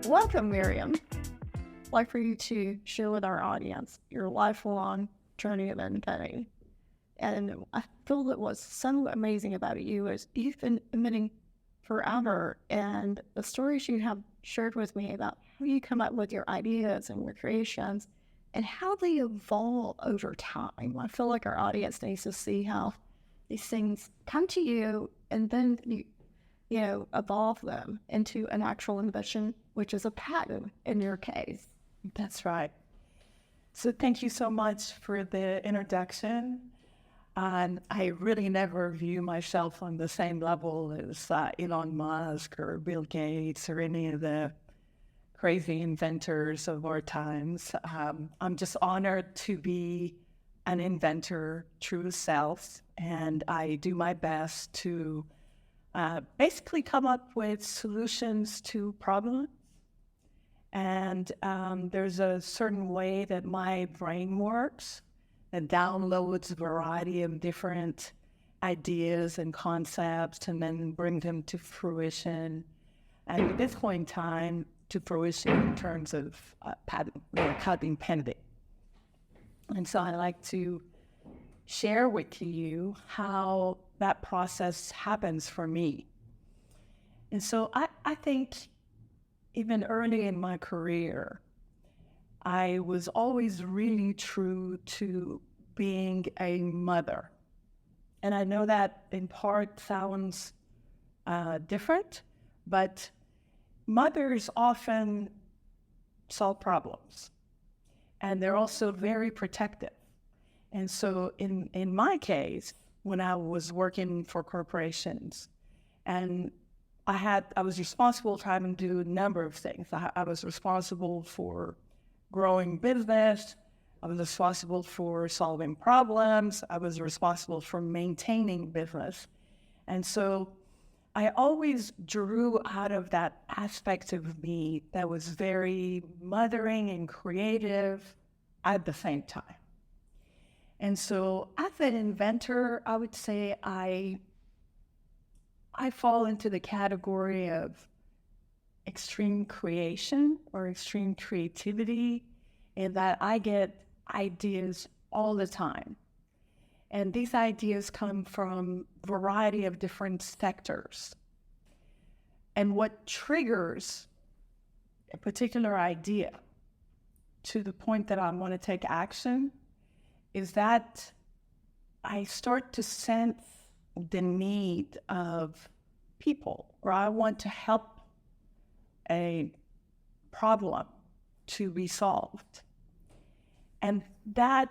Welcome, Maryam. I'd like for you to share with our audience your lifelong journey of inventing. And I feel that what's so amazing about you is you've been inventing forever, and the stories you have shared with me about how you come up with your ideas and your creations and how they evolve over time. I feel like our audience needs to see how these things come to you and then you evolve them into an actual invention, which is a patent in your case. That's right. So thank you so much for the introduction. And I really never view myself on the same level as Elon Musk or Bill Gates or any of the crazy inventors of our times. I'm just honored to be an inventor, true self, and I do my best to basically come up with solutions to problems. And there's a certain way that my brain works that downloads a variety of different ideas and concepts and then bring them to fruition. And at this point in time, to fruition in terms of patent pending. And so I like to share with you how that process happens for me. And so I think even early in my career, I was always really true to being a mother. And I know that in part sounds different, but mothers often solve problems. And they're also very protective. And so in my case, when I was working for corporations, and I was responsible for having to do a number of things. I was responsible for growing business. I was responsible for solving problems. I was responsible for maintaining business. And so I always drew out of that aspect of me that was very mothering and creative at the same time. And so as an inventor, I would say I fall into the category of extreme creation or extreme creativity, in that I get ideas all the time. And these ideas come from a variety of different sectors. And what triggers a particular idea to the point that I want to take action is that I start to sense the need of people, or I want to help a problem to be solved. And that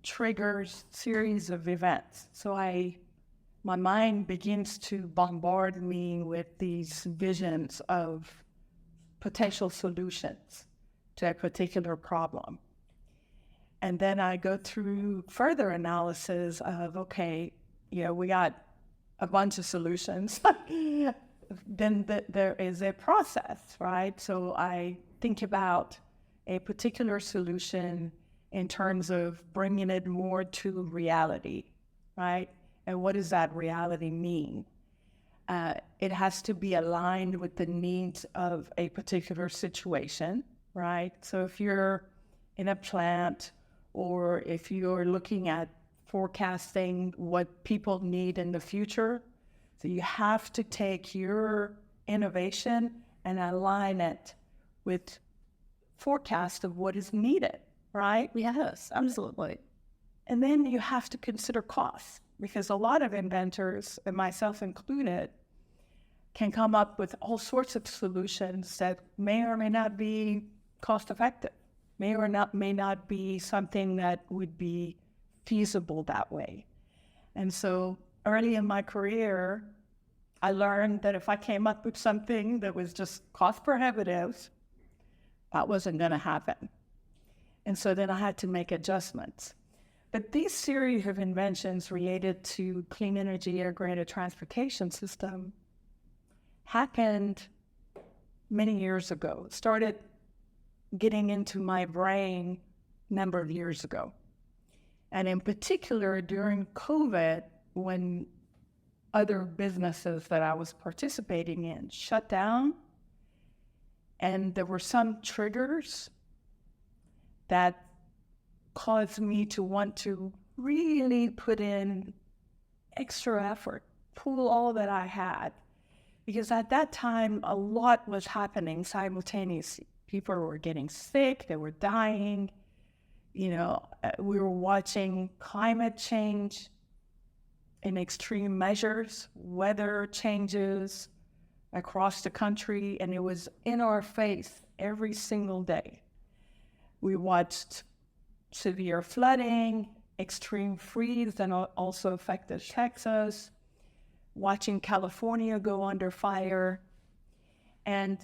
triggers series of events. So my mind begins to bombard me with these visions of potential solutions to a particular problem. And then I go through further analysis of, okay, we got a bunch of solutions. Then there is a process, right? So I think about a particular solution in terms of bringing it more to reality, right? And what does that reality mean? It has to be aligned with the needs of a particular situation, right? So if you're in a plant, or if you're looking at forecasting what people need in the future, so you have to take your innovation and align it with forecast of what is needed, right? Yes, absolutely. And then you have to consider costs, because a lot of inventors, and myself included, can come up with all sorts of solutions that may or may not be cost effective, may not be something that would be feasible that way. And so early in my career, I learned that if I came up with something that was just cost prohibitive, that wasn't going to happen. And so then I had to make adjustments. But these series of inventions related to clean energy integrated transportation system happened many years ago. It started getting into my brain a number of years ago. And in particular, during COVID, when other businesses that I was participating in shut down, And there were some triggers that caused me to want to really put in extra effort, pull all that I had. Because at that time, a lot was happening simultaneously. People were getting sick, they were dying. We were watching climate change in extreme measures, weather changes across the country, and it was in our face every single day. We watched severe flooding, extreme freeze that also affected Texas, watching California go under fire. And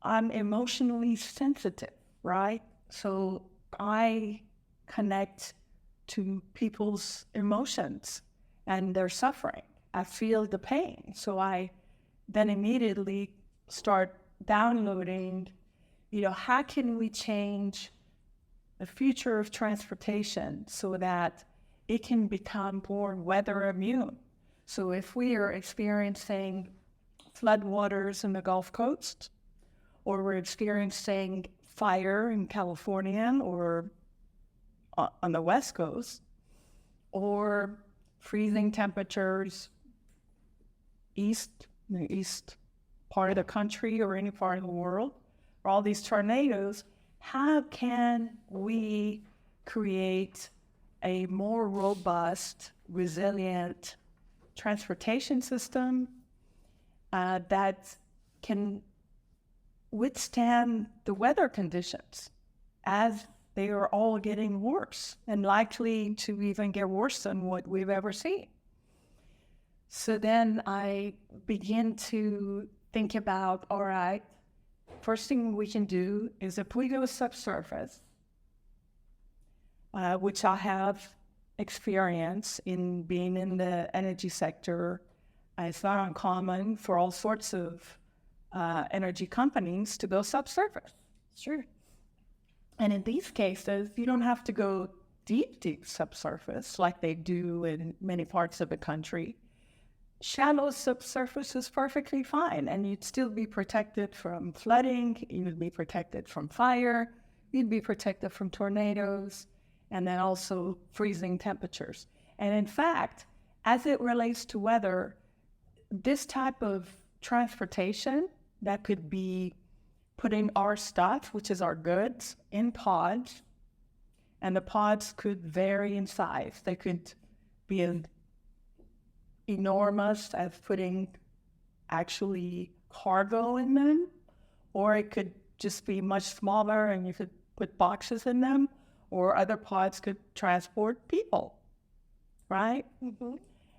I'm emotionally sensitive, right? So I connect to people's emotions and their suffering. I feel the pain. So I then immediately start downloading, how can we change the future of transportation so that it can become more weather immune? So if we are experiencing floodwaters in the Gulf Coast, or we're experiencing fire in California or on the West Coast, or freezing temperatures the east part of the country or any part of the world, or all these tornadoes, how can we create a more robust, resilient transportation system that can withstand the weather conditions as they are all getting worse and likely to even get worse than what we've ever seen? So then I begin to think about, all right, first thing we can do is if we go subsurface, which I have experience in being in the energy sector, it's not uncommon for all sorts of energy companies to go subsurface. Sure. And in these cases, you don't have to go deep subsurface like they do in many parts of the country. Shallow subsurface is perfectly fine, and you'd still be protected from flooding, you'd be protected from fire, you'd be protected from tornadoes, and then also freezing temperatures. And in fact, as it relates to weather, this type of transportation that could be putting our stuff, which is our goods, in pods, and the pods could vary in size. They could be enormous as putting actually cargo in them, or it could just be much smaller and you could put boxes in them, or other pods could transport people, right? Mm-hmm.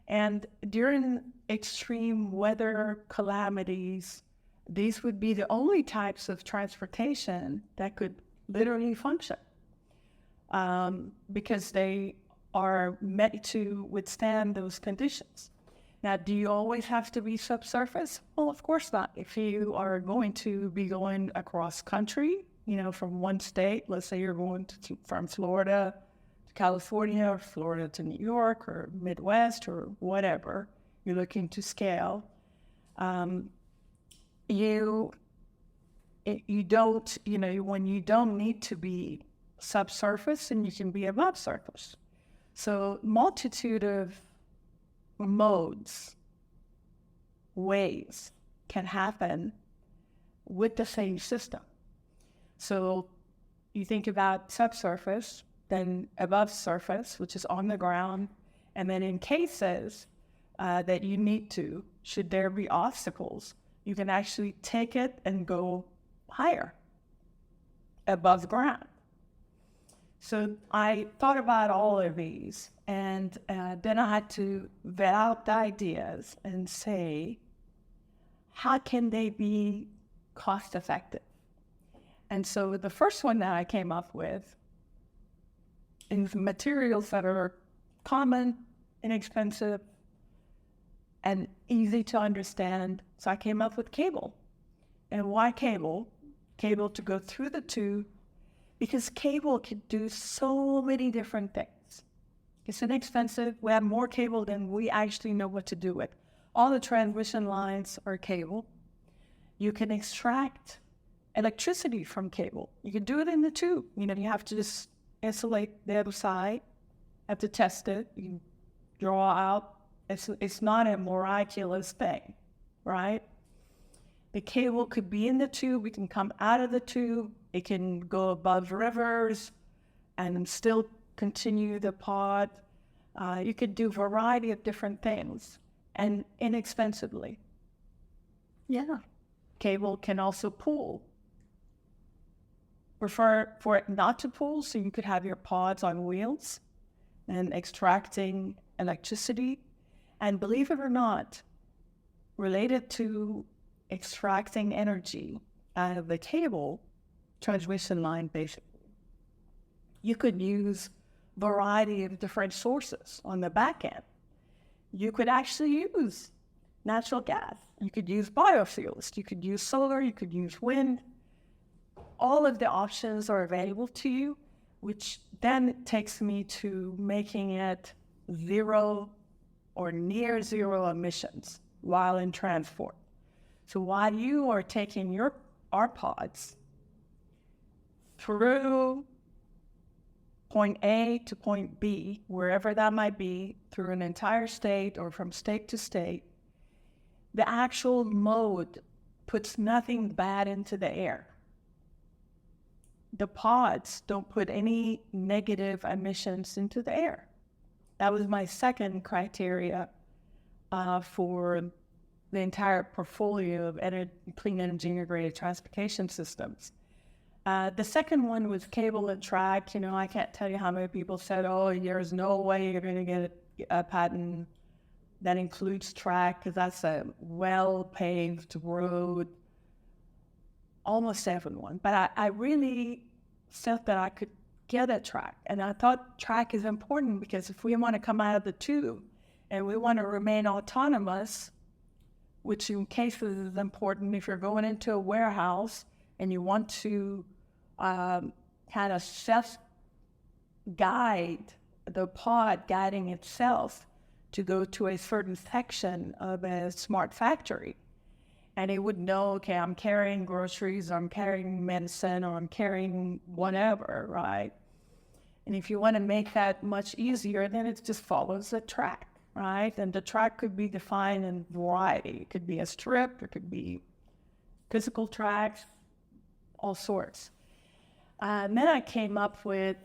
And during extreme weather calamities, these would be the only types of transportation that could literally function because they are meant to withstand those conditions. Now, do you always have to be subsurface? Well, of course not. If you are going to be going across country, from one state, let's say you're going from Florida to California, or Florida to New York, or Midwest, or whatever, you're looking to scale, you don't, when you don't need to be subsurface, and you can be above surface. So multitude of modes, ways can happen with the same system. So you think about subsurface, then above surface, which is on the ground, and then in cases that you need to, should there be obstacles, you can actually take it and go higher, above ground. So I thought about all of these, and then I had to vet out the ideas and say, how can they be cost effective? And so the first one that I came up with is materials that are common, inexpensive, and easy to understand. So I came up with cable. And why cable? Cable to go through the tube, because cable can do so many different things. It's inexpensive. We have more cable than we actually know what to do with. All the transmission lines are cable. You can extract electricity from cable. You can do it in the tube. You have to just insulate the other side, have to test it, you draw out. It's not a miraculous thing, right? The cable could be in the tube, it can come out of the tube, it can go above rivers and still continue the pod. You could do a variety of different things and inexpensively. Yeah. Cable can also pool. Prefer for it not to pool, so you could have your pods on wheels and extracting electricity. And believe it or not, related to extracting energy out of the cable transmission line, basically, you could use a variety of different sources on the back end. You could actually use natural gas. You could use biofuels. You could use solar. You could use wind. All of the options are available to you, which then takes me to making it zero or near zero emissions while in transport. So while you are taking our pods through point A to point B, wherever that might be, through an entire state or from state to state, the actual mode puts nothing bad into the air. The pods don't put any negative emissions into the air. That was my second criteria for the entire portfolio of clean energy integrated transportation systems. The second one was cable and track. I can't tell you how many people said, oh, there's no way you're going to get a patent that includes track because that's a well-paved road. Almost everyone. But I really felt that I could get a track. And I thought track is important because if we want to come out of the tube and we want to remain autonomous, which in cases is important if you're going into a warehouse and you want to kind of self-guide the pod guiding itself to go to a certain section of a smart factory. And it would know, okay, I'm carrying groceries, or I'm carrying medicine, or I'm carrying whatever, right? And if you want to make that much easier, then it just follows the track, right? And the track could be defined in variety. It could be a strip, it could be physical tracks, all sorts. And then I came up with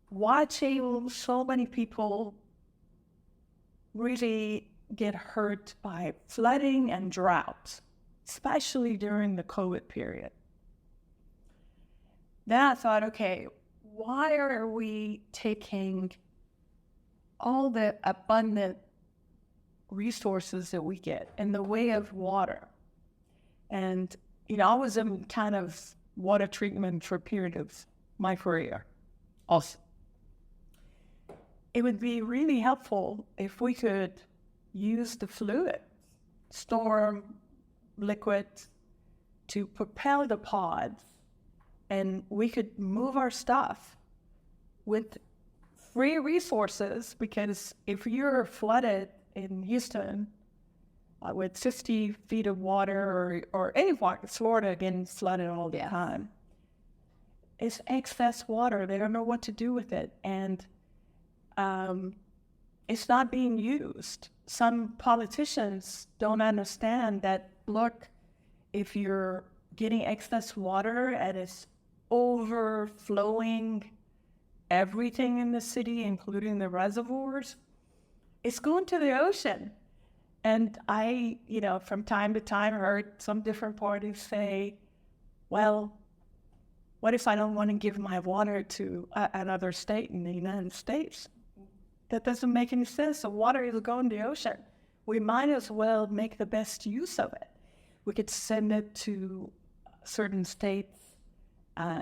watching so many people really get hurt by flooding and drought, especially during the COVID period. Then I thought, okay, why are we taking all the abundant resources that we get in the way of water? And, I was in kind of water treatment for a period of my career also. It would be really helpful if we could use the fluid, storm, liquid, to propel the pods, and we could move our stuff with free resources, because if you're flooded in Houston with 50 feet of water or any water, Florida getting flooded all the time, it's excess water. They don't know what to do with it. And it's not being used. Some politicians don't understand that, look, if you're getting excess water and it's overflowing everything in the city, including the reservoirs, it's going to the ocean. And I, from time to time heard some different parties say, well, what if I don't want to give my water to another state in the United States? That doesn't make any sense. The water is going to the ocean. We might as well make the best use of it. We could send it to certain states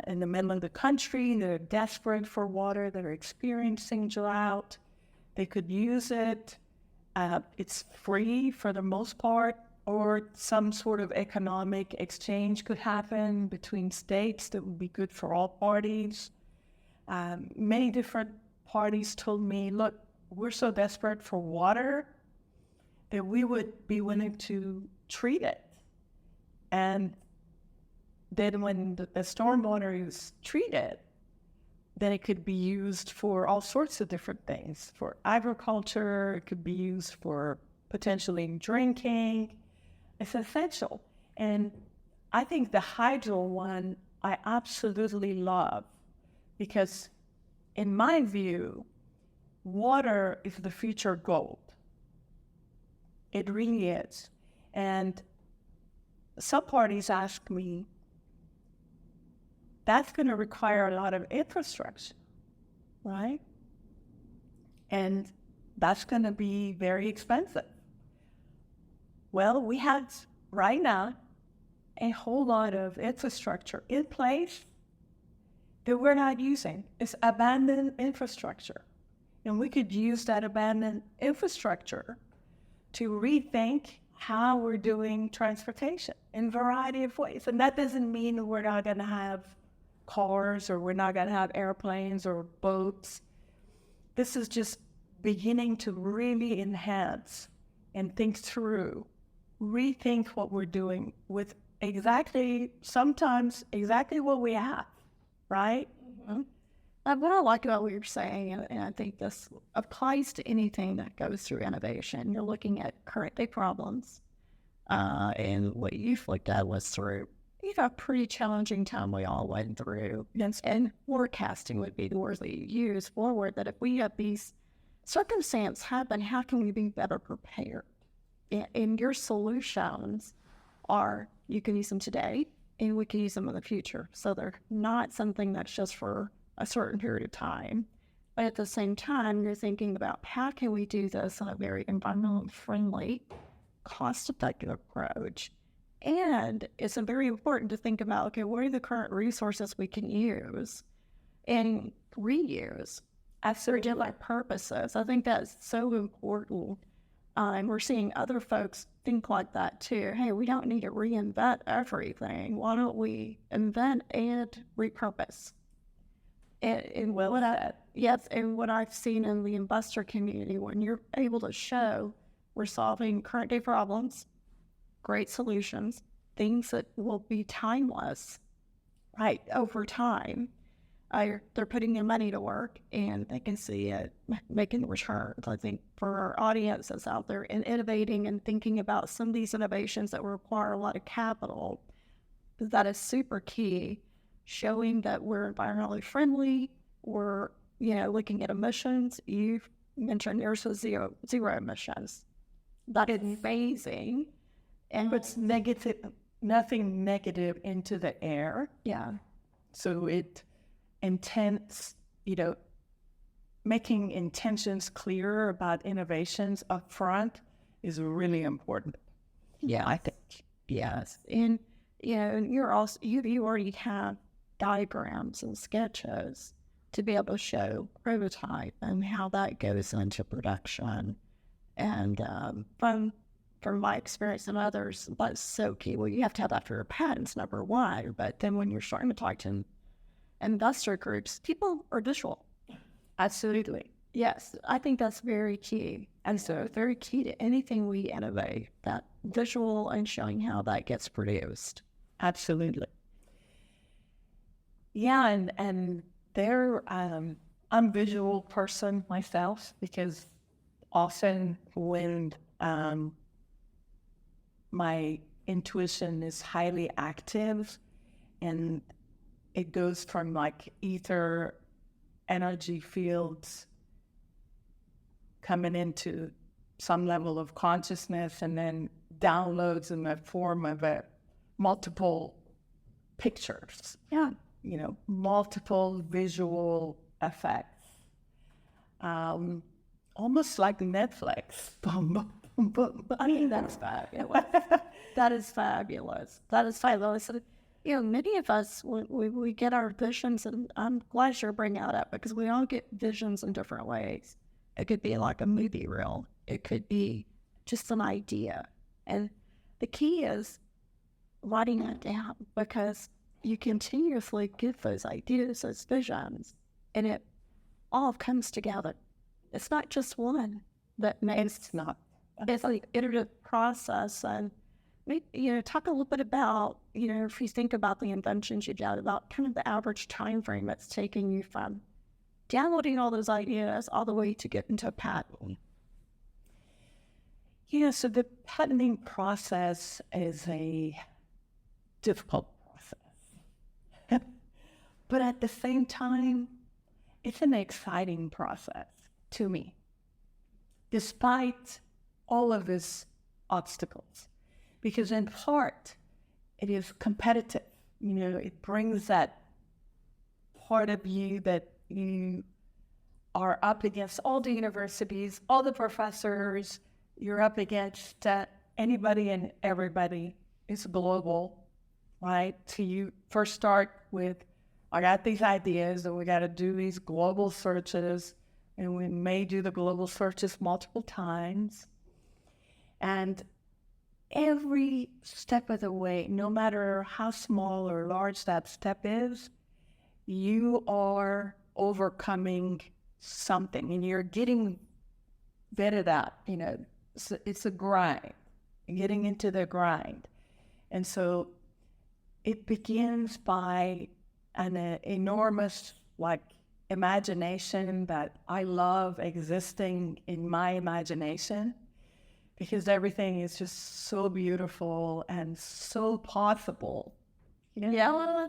in the middle of the country that are desperate for water, that are experiencing drought. They could use it. It's free for the most part, or some sort of economic exchange could happen between states that would be good for all parties. Many different parties told me, look, we're so desperate for water that we would be willing to treat it. And then when the stormwater is treated, then it could be used for all sorts of different things. For agriculture, it could be used for potentially drinking. It's essential. And I think the hydro one I absolutely love because in my view, water is the future gold. It really is. And some parties ask me, that's going to require a lot of infrastructure, right? And that's going to be very expensive. Well, we have right now a whole lot of infrastructure in place that we're not using. It's abandoned infrastructure. And we could use that abandoned infrastructure to rethink how we're doing transportation in a variety of ways. And that doesn't mean we're not going to have cars or we're not going to have airplanes or boats. This is just beginning to really enhance and think through, rethink what we're doing with sometimes exactly what we have, right? Mm-hmm. What I like about what you're saying, and I think this applies to anything that goes through innovation, you're looking at current day problems, and what you've looked at was through a pretty challenging time we all went through. Yes. And forecasting would be the word that you use forward, that if we have these circumstances happen, how can we be better prepared? And your solutions are, you can use them today, and we can use them in the future. So they're not something that's just for a certain period of time. But at the same time, you're thinking about how can we do this in a very environmentally friendly, cost-effective approach. And it's very important to think about, okay, what are the current resources we can use and reuse for different purposes? I think that's so important. And we're seeing other folks think like that too. Hey, we don't need to reinvent everything. Why don't we invent and repurpose? And Well said. Yes, and what I've seen in the investor community, when you're able to show we're solving current day problems, great solutions, things that will be timeless, right, over time, they're putting their money to work and they can see it making returns. I think for our audience that's out there and innovating and thinking about some of these innovations that require a lot of capital, that is super key. Showing that we're environmentally friendly, we're, looking at emissions. You've mentioned yours was zero emissions. That is amazing. And puts nothing negative into the air. Yeah. So making intentions clear about innovations up front is really important. Yeah, I think. Yes. And, you already have diagrams and sketches to be able to show prototype and how that goes into production. And from my experience and others, that's so key. Well, you have to have that for your patents, number one. But then when you're starting to talk to investor groups, people are visual. Absolutely. Yes, I think that's very key. And so very key to anything we innovate, that visual and showing how that gets produced. Absolutely. Yeah, and I'm a visual person myself because often when my intuition is highly active and it goes from like ether energy fields coming into some level of consciousness and then downloads in the form of multiple pictures. Yeah. Multiple visual effects. Almost like Netflix. I mean, that's fabulous. That is fabulous. That is fabulous. Many of us, we get our visions, and I'm glad you're bringing that up because we all get visions in different ways. It could be like a movie reel. It could be just an idea. And the key is writing that down because you continuously get those ideas, those visions, and it all comes together. It's not just one that makes It's not. It's like iterative process, and talk a little bit about, if you think about the inventions you've done, about kind of the average time frame that's taking you from downloading all those ideas all the way to get into a patent. So the patenting process is a difficult process. But at the same time, it's an exciting process to me, despite all of its obstacles. Because in part, it is competitive. It brings that part of you that you are up against all the universities, all the professors. You're up against anybody and everybody. It's global, right? So you first start with, I got these ideas and we got to do these global searches, and we may do the global searches multiple times. And every step of the way, no matter how small or large that step is, you are overcoming something and you're getting better at, it's a grind, getting into the grind. And so it begins by an enormous, imagination that I love existing in my imagination, because everything is just so beautiful and so possible. Yeah.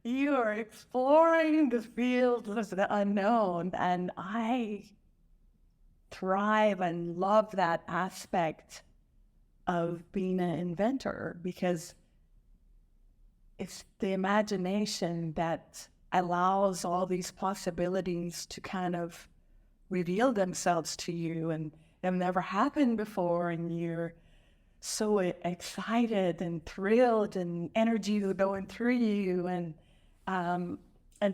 You are exploring the fields of the unknown, and I thrive and love that aspect of being an inventor, because it's the imagination that allows all these possibilities to kind of reveal themselves to you, and they've never happened before, and you're so excited and thrilled, and energy is going through you, and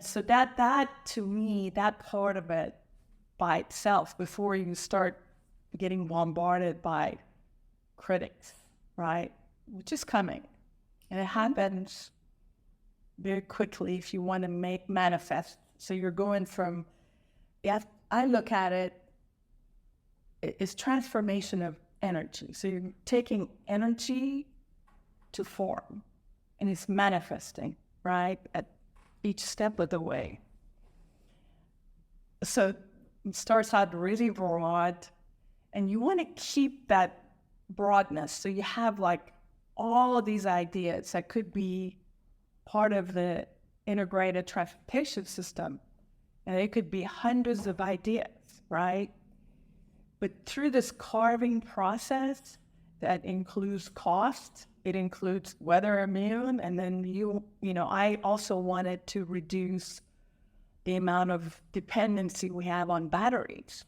so that to me, that part of it by itself, before you start getting bombarded by critics, right, which is coming, and it happens very quickly if you want to make manifest. So you're going from, I look at it, it's transformation of energy. So you're taking energy to form, and it's manifesting, right, at each step of the way. So it starts out really broad, and you want to keep that broadness. So you have all of these ideas that could be part of the integrated transportation system, and it could be hundreds of ideas, right? But through this carving process that includes cost, it includes weather immune, and then I also wanted to reduce the amount of dependency we have on batteries.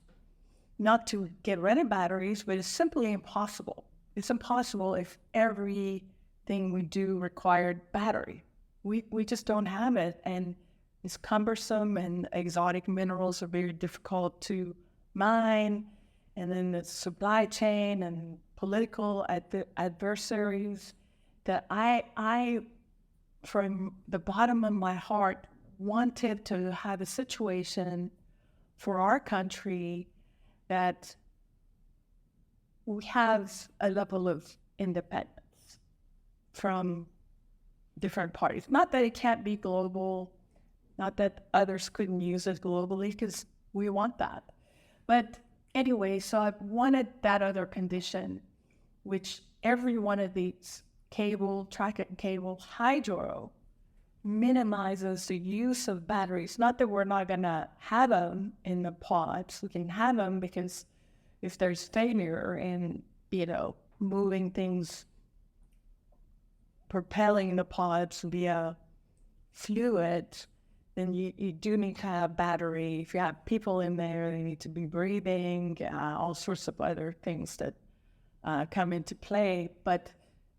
Not to get rid of batteries, but it's simply impossible. It's impossible if everything we do required battery. We just don't have it, and it's cumbersome, and exotic minerals are very difficult to mine, and then the supply chain and political adversaries that I, from the bottom of my heart, wanted to have a situation for our country that we have a level of independence from different parties. Not that it can't be global, not that others couldn't use it globally, because we want that. But anyway, so I wanted that other condition, which every one of these track and cable, hydro, minimizes the use of batteries. Not that we're not going to have them in the pods. We can have them because if there's failure in, moving things, propelling the pods via fluid, then you do need to have battery. If you have people in there, they need to be breathing, all sorts of other things that come into play, but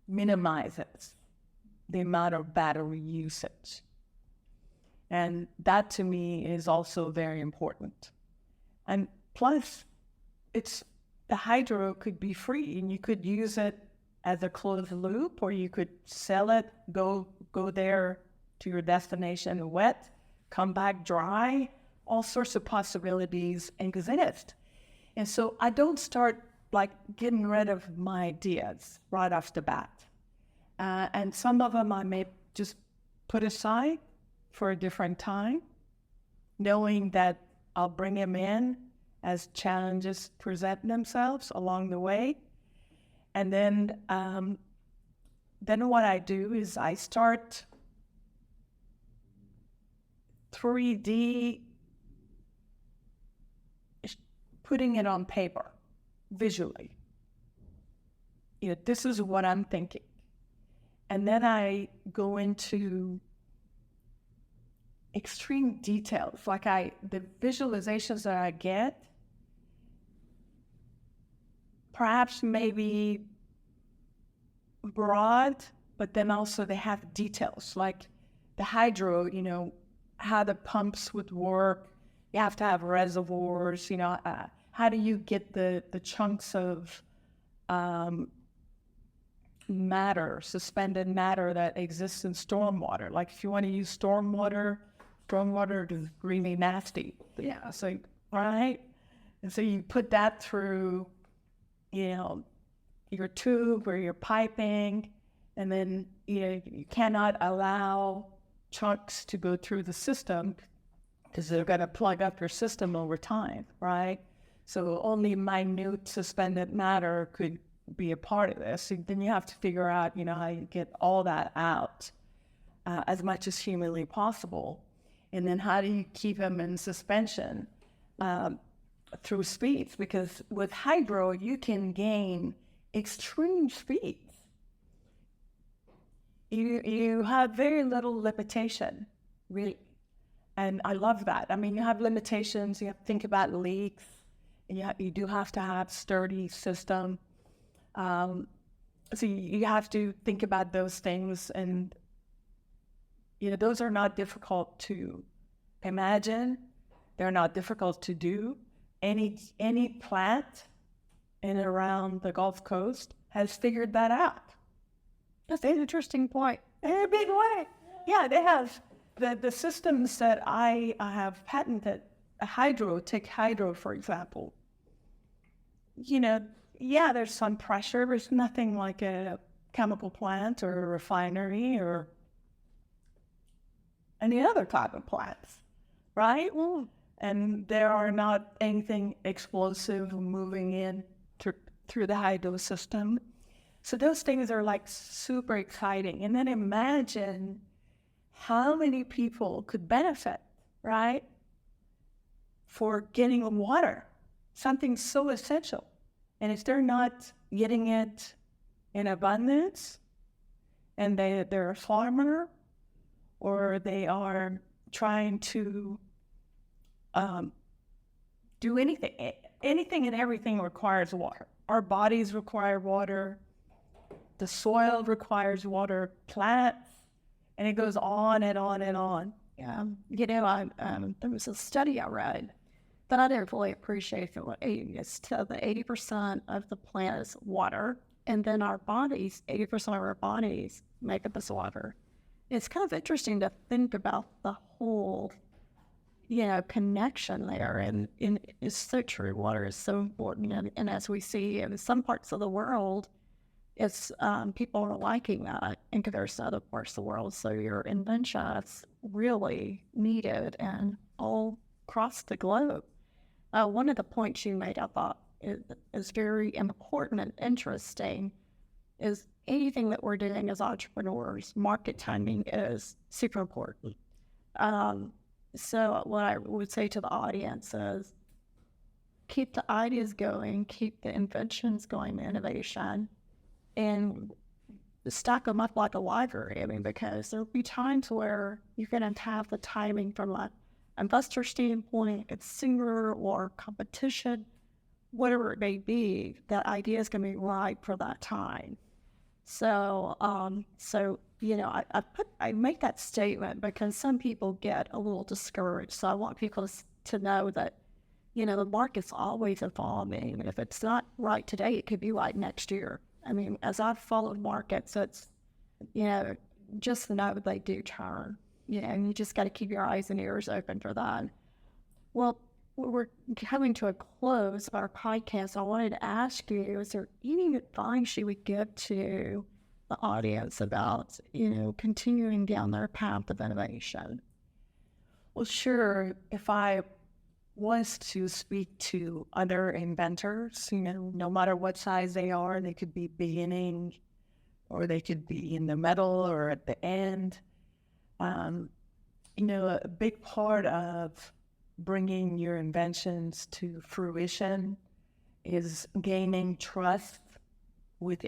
minimizes the amount of battery usage. And that to me is also very important. And plus, the hydro could be free, and you could use it as a closed loop, or you could sell it, go there to your destination wet, come back dry. All sorts of possibilities exist. And so I don't start like getting rid of my ideas right off the bat. And some of them I may just put aside for a different time, knowing that I'll bring them in as challenges present themselves along the way. And then what I do is I start 3D putting it on paper, visually. This is what I'm thinking. And then I go into extreme details, like the visualizations that I get, perhaps maybe broad, but then also they have details, like the hydro, how the pumps would work. You have to have reservoirs, how do you get the chunks of matter, suspended matter that exists in stormwater. Like if you want to use stormwater is really nasty. Yeah, so, right? And so you put that through, your tube or your piping, and then, you cannot allow chunks to go through the system because they're going to plug up your system over time, right? So only minute suspended matter could be a part of this. So then you have to figure out, how you get all that out as much as humanly possible. And then how do you keep them in suspension through speeds? Because with hydro, you can gain extreme speeds. You have very little limitation, really. And I love that. I mean, you have limitations. You have to think about leaks. And you do have to have sturdy system. So you have to think about those things, and those are not difficult to imagine. They're not difficult to do. Any plant in and around the Gulf Coast has figured that out. That's an interesting point. In a big way. Yeah, they have the systems that I have patented. Take hydro, for example. Yeah, there's some pressure. There's nothing like a chemical plant or a refinery or any other type of plants, right? And there are not anything explosive moving in through the hydro system. So those things are like super exciting. And then imagine how many people could benefit, right? For getting water, something so essential. And if they're not getting it in abundance, and they're a farmer, or they are trying to do anything and everything requires water. Our bodies require water. The soil requires water, plants, and it goes on and on and on. Yeah, there was a study I read that I didn't fully appreciate. It's the 80% of the plant is water, and then our bodies, 80% of our bodies make up this water. It's kind of interesting to think about the whole, connection there, and it's so true. Water is so important, and as we see in some parts of the world, it's people are liking that in comparison to other parts of the world. So your inventions really needed and all across the globe. One of the points you made, I thought, is very important and interesting, is anything that we're doing as entrepreneurs, market timing is super important. So what I would say to the audience is keep the ideas going, keep the inventions going, the innovation, and stack them up like a library. I mean, because there'll be times where you're going to have the timing from an investor standpoint, consumer or competition, whatever it may be, that idea is going to be right for that time. So, I make that statement because some people get a little discouraged. So I want people to know that, the market's always evolving. If it's not right today, it could be right next year. I mean, as I've followed markets, it's, just know they do turn, and you just got to keep your eyes and ears open for that. Well, we're coming to a close of our podcast, I wanted to ask you, is there any advice you would give to the audience about, continuing down their path of innovation? Well, sure. If I was to speak to other inventors, no matter what size they are, they could be beginning or they could be in the middle or at the end. A big part of bringing your inventions to fruition is gaining trust with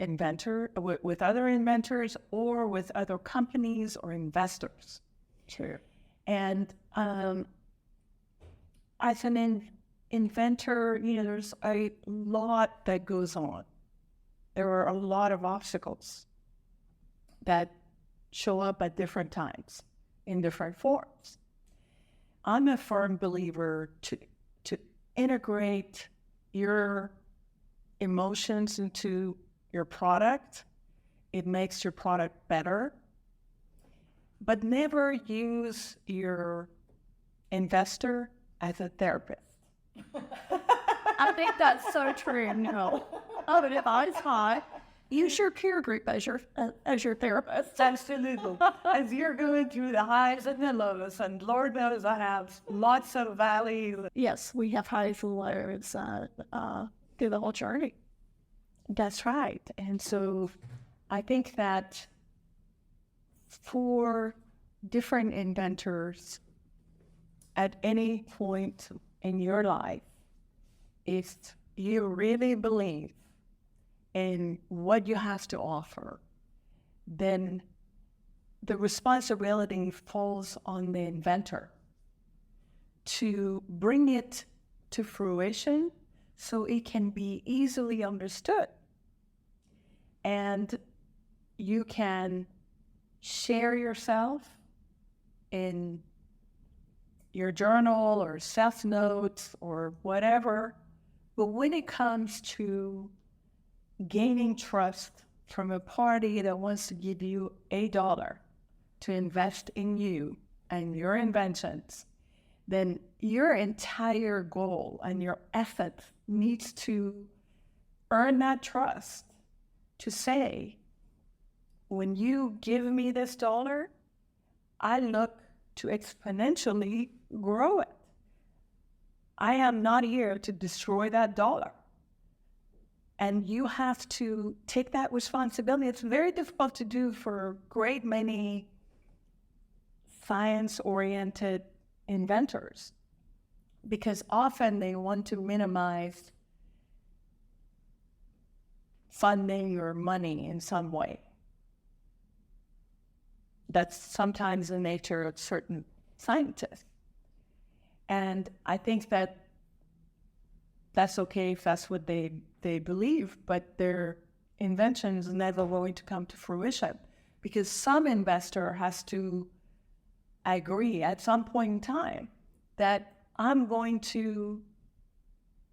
other inventors or with other companies or investors. Sure. And as an inventor, there's a lot that goes on. There are a lot of obstacles that show up at different times in different forms. I'm a firm believer to integrate your emotions into your product. It makes your product better. But never use your investor as a therapist. I think that's so true. No. Oh, but if I was high, use your peer group as your therapist. Absolutely. As you're going through the highs and the lows, and Lord knows I have lots of valleys. Yes, we have highs and lows through the whole journey. That's right. And so I think that for different inventors at any point in your life, if you really believe in what you have to offer, then the responsibility falls on the inventor to bring it to fruition so it can be easily understood. And you can share yourself in your journal or self-notes or whatever. But when it comes to gaining trust from a party that wants to give you $1 to invest in you and your inventions, then your entire goal and your effort needs to earn that trust to say, when you give me this dollar, I look to exponentially grow it. I am not here to destroy that dollar. And you have to take that responsibility. It's very difficult to do for a great many science-oriented inventors because often they want to minimize funding or money in some way. That's sometimes the nature of certain scientists. And I think that that's okay if that's what they believe, but their invention is never going to come to fruition because some investor has to agree at some point in time that I'm going to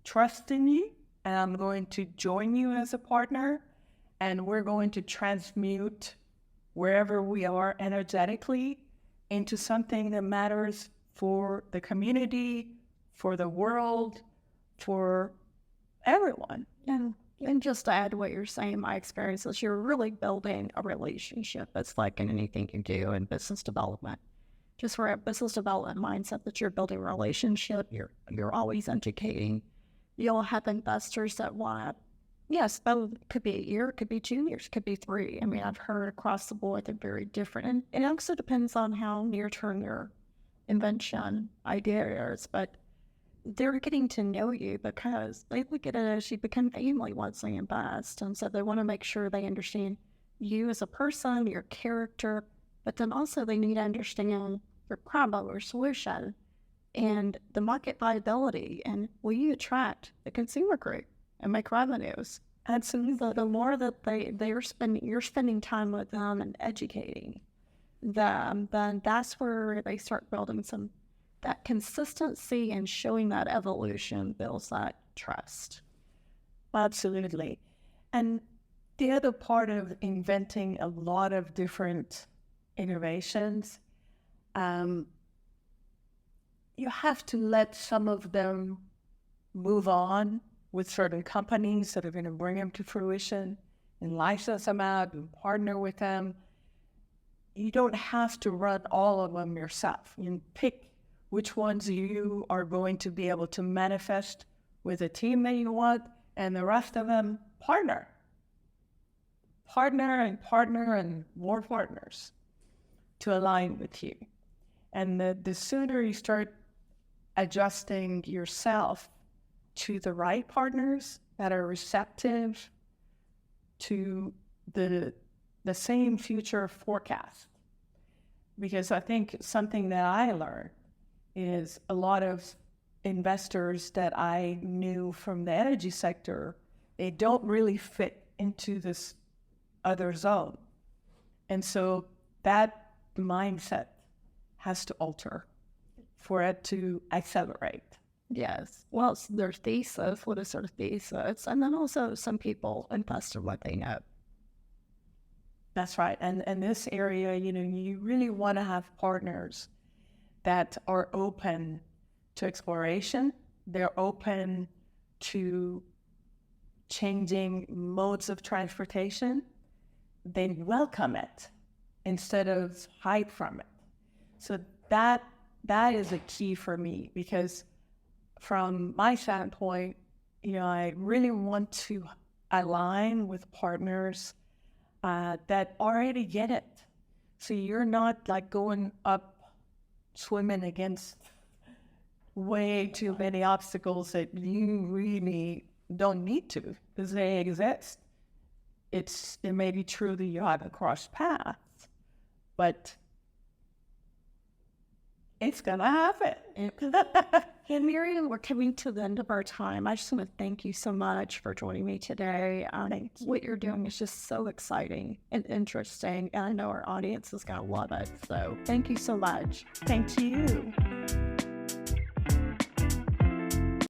trust in you and I'm going to join you as a partner and we're going to transmute wherever we are energetically into something that matters for the community, for the world, for everyone. And just to add to what you're saying, my experience is you're really building a relationship. It's like in anything you do in business development. Just for a business development mindset that you're building a relationship, you're always educating. You'll have investors that want, yes, both could be a year, could be 2 years, could be 3. I mean, I've heard across the board they're very different. And it also depends on how near-term your invention idea is, but they're getting to know you because they look at it as you become family once they invest. And so they want to make sure they understand you as a person, your character, but then also they need to understand your problem or solution and the market viability and will you attract the consumer group and make revenues. And so the more that you're spending time with them and educating them, then that's where they start building that consistency and showing that evolution builds that trust. Absolutely. And the other part of inventing a lot of different innovations, you have to let some of them move on with certain companies that are going to bring them to fruition and license them out and partner with them. You don't have to run all of them yourself. You pick which ones you are going to be able to manifest with a team that you want, and the rest of them partner. Partner and more partners to align with you. And the sooner you start adjusting yourself to the right partners that are receptive to the same future forecast. Because I think something that I learned is a lot of investors that I knew from the energy sector, they don't really fit into this other zone. And so that mindset has to alter for it to accelerate. Yes. Well, it's their thesis. What is their thesis? And then also some people invest in what they know. That's right. And in this area, you really want to have partners that are open to exploration. They're open to changing modes of transportation. They welcome it instead of hide from it. So that is a key for me, because from my standpoint, I really want to align with partners that already get it. So you're not like going up swimming against way too many obstacles that you really don't need to, because they exist. It may be true that you haven't crossed paths, but it's gonna happen. And Maryam, we're coming to the end of our time. I just want to thank you so much for joining me today. What you're doing is just so exciting and interesting, and I know our audience is going to love it. So thank you so much. Thank you.